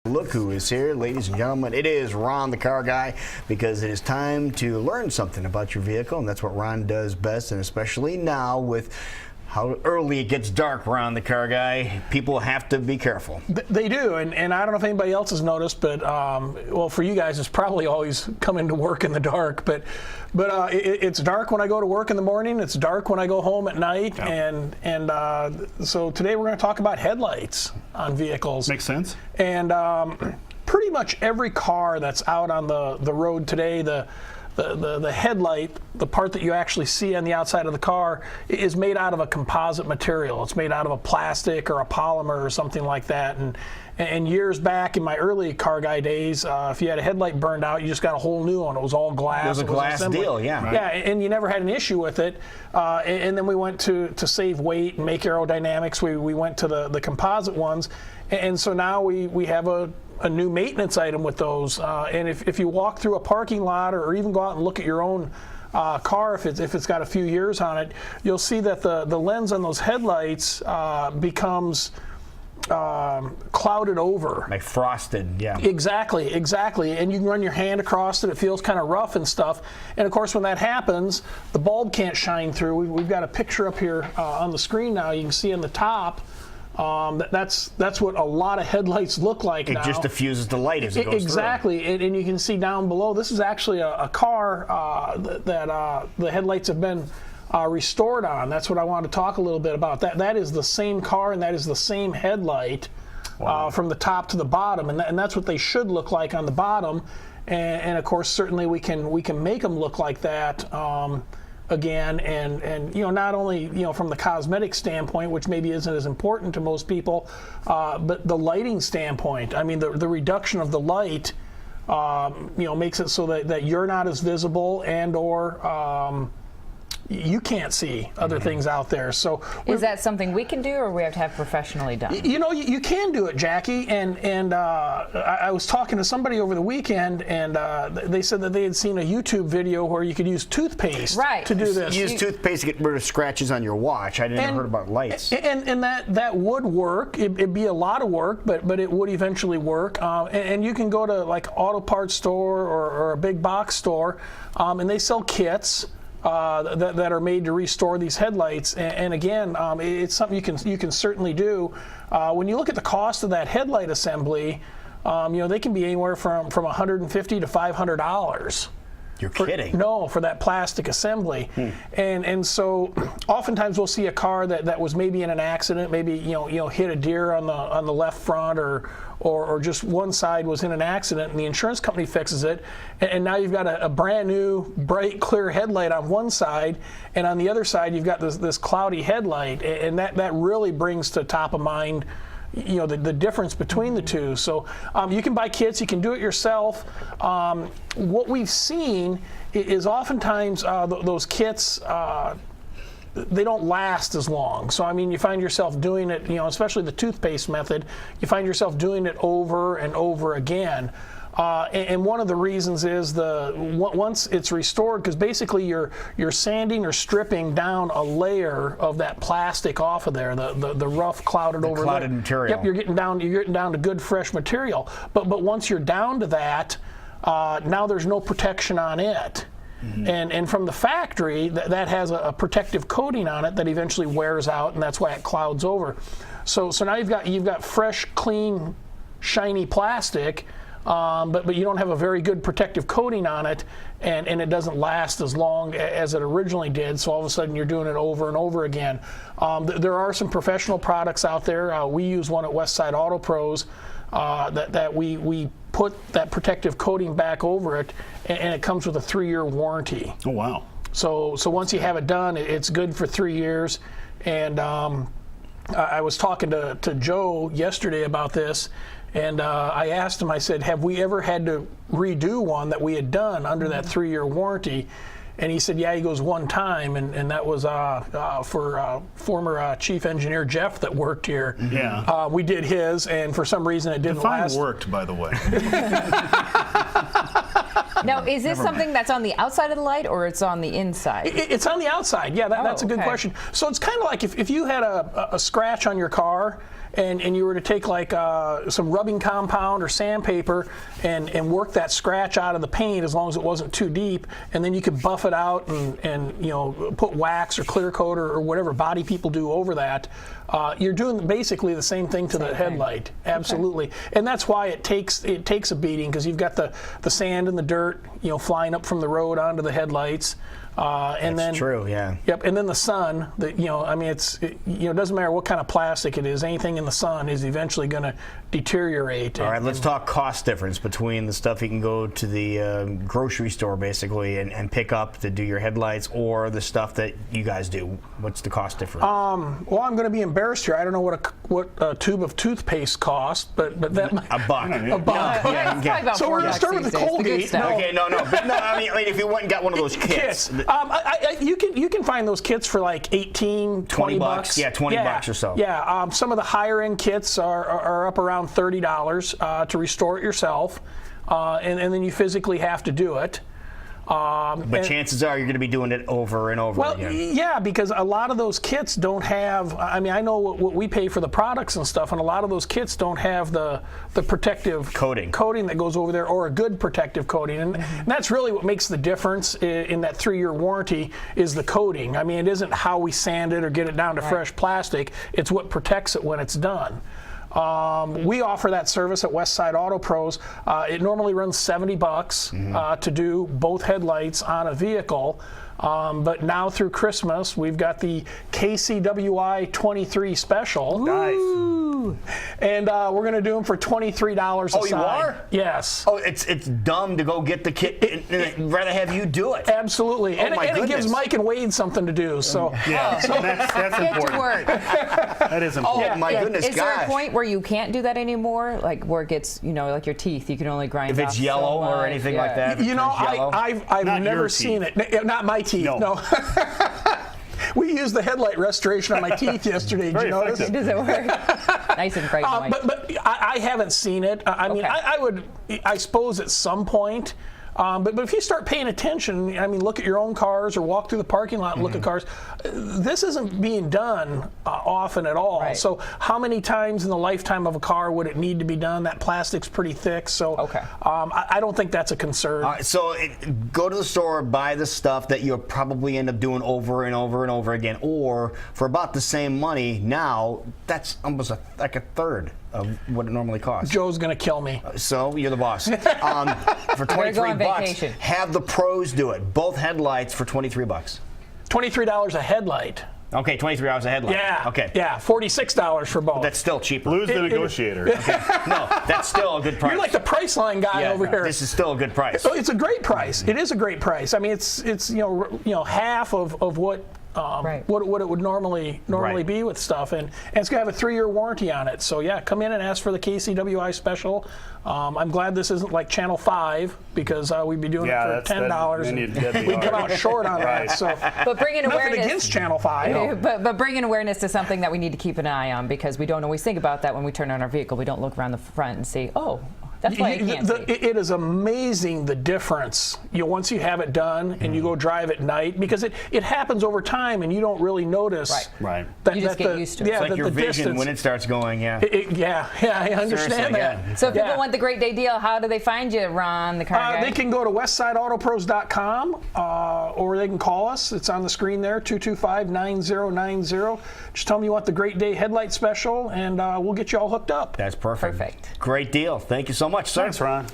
Look who is here, ladies and gentlemen. It is Ron, the car guy, because it is time to learn something about your vehicle, and that's what Ron does best, and especially now with how early it gets dark, Ron, the car guy. People have to be careful. They do, and I don't know if anybody else has noticed, but well, for you guys, it's probably always coming to work in the dark. But it's dark when I go to work in the morning. It's dark when I go home at night, Yep. and so today we're going to talk about headlights on vehicles. Makes sense. And pretty much every car that's out on the road today, the headlight, the part that you actually see on the outside of the car, is made out of a composite material. It's made out of a plastic or a polymer or something like that. And years back in my early car guy days, if you had a headlight burned out, you just got a whole new one. It was all glass. It was a glass deal, yeah. Right. Yeah, and you never had an issue with it. And then we went to save weight and make aerodynamics. We went to the composite ones. And so now we have a new maintenance item with those. And if you walk through a parking lot or even go out and look at your own car, if it's got a few years on it, you'll see that the lens on those headlights becomes clouded over. Like frosted, yeah. Exactly. And you can run your hand across it. It feels kind of rough and stuff. And of course, when that happens, the bulb can't shine through. We've got a picture up here on the screen now. You can see on the top. That's what a lot of headlights look like now. It just diffuses the light as it goes exactly. through. And you can see down below, this is actually a car that the headlights have been restored on. That's what I want to talk a little bit about. That is the same car, and that is the same headlight. Wow. From the top to the bottom, and that's what they should look like on the bottom. And of course, certainly we can make them look like that. Again, and not only from the cosmetic standpoint, which maybe isn't as important to most people, but the lighting standpoint. I mean, the reduction of the light, makes it so that you're not as visible and/or you can't see other things out there. So is that something we can do, or we have to have professionally done? You can do it, Jackie. And I was talking to somebody over the weekend, and they said that they had seen a YouTube video where you could use toothpaste to do this. Use toothpaste to get rid of scratches on your watch. I never heard about lights. And that would work. It'd be a lot of work, but it would eventually work. And you can go to like auto parts store or a big box store, and they sell kits. That are made to restore these headlights, and again, it's something you can certainly do. When you look at the cost of that headlight assembly, they can be anywhere from $150 to $500. You're kidding? No, for that plastic assembly. And so oftentimes we'll see a car that was maybe in an accident, maybe hit a deer on the left front, or just one side was in an accident, and the insurance company fixes it, and now you've got a brand new bright clear headlight on one side, and on the other side you've got this cloudy headlight, and that really brings to top of mind the difference between the two. So you can buy kits, you can do it yourself. What we've seen is oftentimes those kits, they don't last as long. So I mean, you find yourself doing it, especially the toothpaste method, you find yourself doing it over and over again. And one of the reasons is once it's restored, because basically you're sanding or stripping down a layer of that plastic off of there, the rough clouded over clouded material. Yep, you're getting down to good fresh material. But once you're down to that, now there's no protection on it. And from the factory, that has a protective coating on it that eventually wears out, and that's why it clouds over. So now you've got fresh, clean, shiny plastic, but you don't have a very good protective coating on it, and it doesn't last as long as it originally did. So all of a sudden you're doing it over and over again. There are some professional products out there. We use one at Westside Auto Pros that we put that protective coating back over it, and it comes with a 3-year warranty. Oh, wow. So once you have it done, it's good for 3 years. And I was talking to Joe yesterday about this, and I asked him, I said, have we ever had to redo one that we had done under that 3-year warranty? And he said, yeah, he goes one time, and that was for former chief engineer Jeff that worked here. Yeah. We did his, and for some reason it didn't last. Worked, by the way. Now, is this something that's on the outside of the light, or it's on the inside? It's on the outside. Yeah, that's a good question. So it's kind of like if you had a scratch on your car, and you were to take like some rubbing compound or sandpaper and work that scratch out of the paint as long as it wasn't too deep, and then you could buff it out and put wax or clear coat or whatever body people do over that. You're doing basically the same thing to the headlight. Absolutely. Okay. And that's why it takes a beating, because you've got the sand and the dirt flying up from the road onto the headlights. And That's then true, yeah. Yep, and then the sun. It doesn't matter what kind of plastic it is. Anything in the sun is eventually going to deteriorate. All right, let's talk cost difference between the stuff you can go to the grocery store basically and pick up to do your headlights, or the stuff that you guys do. What's the cost difference? Well, I'm going to be embarrassed here. I don't know what a tube of toothpaste costs, but that might, a buck. A buck. Yeah, so we're going to start with the Colgate. Okay, no. But no, I mean, if you went and got one of those kits. You can find those kits for like 18, 20 bucks. Yeah, 20 bucks or so. Yeah, some of the higher end kits are up around $30 to restore it yourself, and then you physically have to do it. But chances are you're going to be doing it over and over again. Well, yeah, because a lot of those kits don't have. I mean, I know what we pay for the products and stuff, and a lot of those kits don't have the protective coating that goes over there, or a good protective coating, and that's really what makes the difference in that 3-year warranty is the coating. I mean, it isn't how we sand it or get it down to fresh plastic. It's what protects it when it's done. We offer that service at Westside Auto Pros. It normally runs $70 to do both headlights on a vehicle. But now through Christmas, we've got the KCWI 23 special. Nice. And we're going to do them for $23 a side. Oh, you are? Yes. Oh, it's dumb to go get the kit. I'd rather have you do it. Absolutely. Oh, and it gives Mike and Wade something to do. So yeah, that's Get important. to work. That is important. Oh, my goodness, Is there a point where you can't do that anymore? Like where it gets, like your teeth, you can only grind if it's off yellow so or much. anything like that. I've Not never your seen it. Not my teeth. No. We used the headlight restoration on my teeth yesterday. Did you notice? Does it work? Nice and bright and white. But I haven't seen it. I mean, I suppose at some point. But if you start paying attention, I mean, look at your own cars or walk through the parking lot and look at cars. This isn't being done often at all. Right. So how many times in the lifetime of a car would it need to be done? That plastic's pretty thick. So I don't think that's a concern. So go to the store, buy the stuff that you'll probably end up doing over and over and over again. Or for about the same money now, that's almost like a third of what it normally costs. Joe's going to kill me. So you're the boss. For 23 bucks, have the pros do it. Both headlights for 23 bucks. $23 a headlight. Okay, $23 a headlight. Yeah. Okay. Yeah, $46 for both. But that's still cheaper. Lose the negotiator. Okay. No, that's still a good price. You're like the Priceline guy over here. This is still a good price. So it's a great price. It is a great price. I mean, it's half of what. What it would normally be with stuff, and it's going to have a 3-year warranty on it. So yeah, come in and ask for the KCWI special. I'm glad this isn't like Channel 5 because we'd be doing it for $10 and we'd come out short on that. So, but bringing awareness nothing against Channel 5. But bringing awareness to something that we need to keep an eye on, because we don't always think about that when we turn on our vehicle. We don't look around the front and see, oh, that's why I can't see. It is amazing the difference. Once you have it done and you go drive at night, because it happens over time and you don't really notice. Right. You just get used to it. It's like your vision distance, when it starts going. Yeah. I understand that. So if people want the great day deal, how do they find you, Ron, the car guy? They can go to westsideautopros.com or they can call us. It's on the screen there, 225-9090. Just tell them you want the Great Day Headlight Special, and we'll get you all hooked up. That's perfect. Perfect. Great deal. Thank you so much, sir. Thanks, Ron.